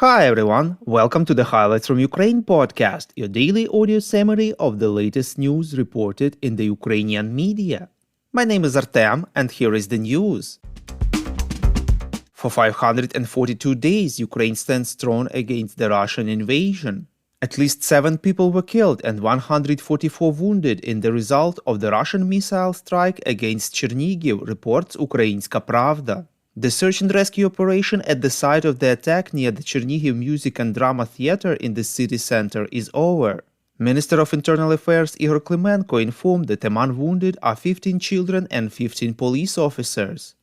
Hi everyone, welcome to the Highlights from Ukraine podcast, your daily audio summary of the latest news reported in the Ukrainian media. My name is Artem, and here is the news. For 542 days, Ukraine stands strong against the Russian invasion. At least 7 people were killed and 144 wounded in the result of the Russian missile strike against Chernihiv, reports Ukrainska Pravda. The search and rescue operation at the site of the attack near the Chernihiv Music and Drama Theatre in the city center is over. Minister of Internal Affairs Igor Klimenko informed that among wounded are 15 children and 15 police officers.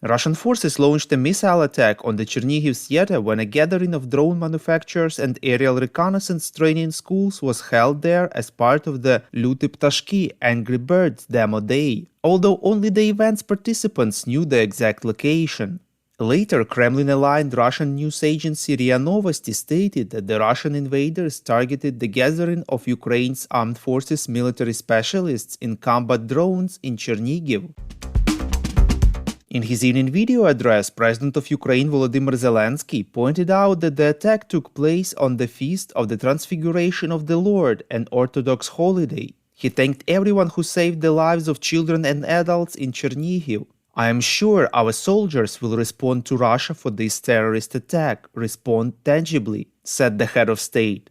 Russian forces launched a missile attack on the Chernihiv theater when a gathering of drone manufacturers and aerial reconnaissance training schools was held there as part of the Luty Ptashki Angry Birds demo day, although only the event's participants knew the exact location. Later, Kremlin-aligned Russian news agency RIA Novosti stated that the Russian invaders targeted the gathering of Ukraine's armed forces military specialists in combat drones in Chernihiv. In his evening video address, President of Ukraine Volodymyr Zelensky pointed out that the attack took place on the Feast of the Transfiguration of the Lord, an Orthodox holiday. He thanked everyone who saved the lives of children and adults in Chernihiv. "I am sure our soldiers will respond to Russia for this terrorist attack, respond tangibly," said the head of state.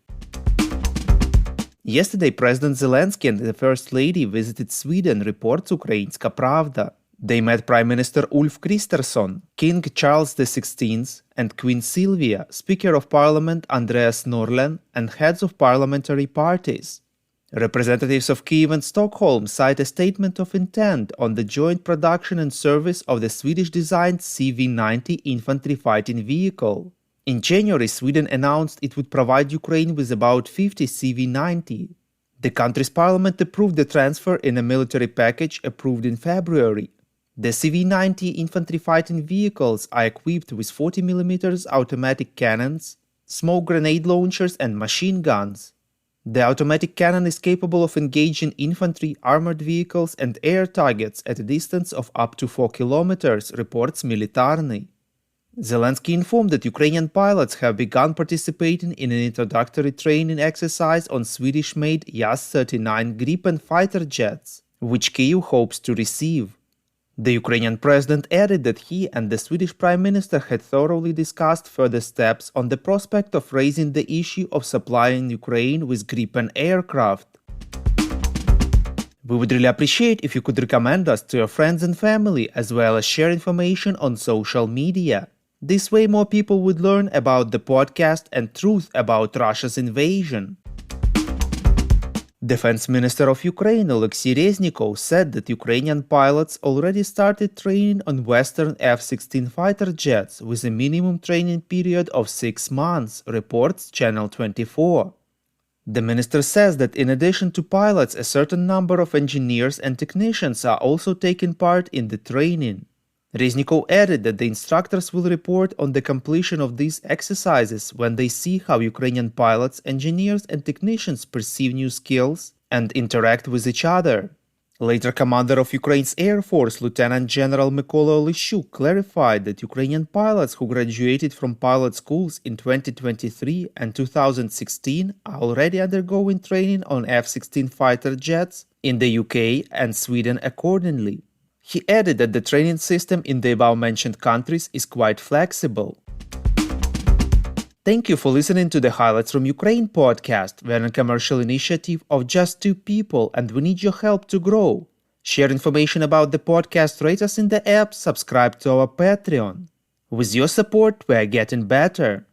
Yesterday, President Zelensky and the First Lady visited Sweden, reports Ukrainska Pravda. They met Prime Minister Ulf Kristersson, King Charles XVI, and Queen Sylvia, Speaker of Parliament Andreas Norlén, and heads of parliamentary parties. Representatives of Kyiv and Stockholm cite a statement of intent on the joint production and service of the Swedish-designed CV-90 infantry fighting vehicle. In January, Sweden announced it would provide Ukraine with about 50 CV-90. The country's parliament approved the transfer in a military package approved in February. The CV-90 infantry fighting vehicles are equipped with 40mm automatic cannons, smoke grenade launchers and machine guns. The automatic cannon is capable of engaging infantry, armored vehicles and air targets at a distance of up to 4 kilometers, reports Militarny. Zelensky informed that Ukrainian pilots have begun participating in an introductory training exercise on Swedish-made Jas-39 Gripen fighter jets, which Kyiv hopes to receive. The Ukrainian president added that he and the Swedish Prime Minister had thoroughly discussed further steps on the prospect of raising the issue of supplying Ukraine with Gripen aircraft. We would really appreciate if you could recommend us to your friends and family, as well as share information on social media. This way more people would learn about the podcast and truth about Russia's invasion. Defense Minister of Ukraine Oleksiy Reznikov said that Ukrainian pilots already started training on Western F-16 fighter jets with a minimum training period of 6 months, reports Channel 24. The minister says that in addition to pilots, a certain number of engineers and technicians are also taking part in the training. Reznikov added that the instructors will report on the completion of these exercises when they see how Ukrainian pilots, engineers and technicians perceive new skills and interact with each other. Later, Commander of Ukraine's Air Force, Lieutenant General Mykola Oleshchuk, clarified that Ukrainian pilots who graduated from pilot schools in 2023 and 2016 are already undergoing training on F-16 fighter jets in the UK and Sweden accordingly. He added that the training system in the above-mentioned countries is quite flexible. Thank you for listening to the Highlights from Ukraine podcast. We're a commercial initiative of just 2 people and we need your help to grow. Share information about the podcast, rate us in the app, subscribe to our Patreon. With your support, we're getting better.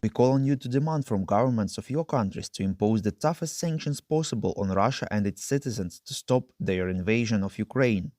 We call on you to demand from governments of your countries to impose the toughest sanctions possible on Russia and its citizens to stop their invasion of Ukraine.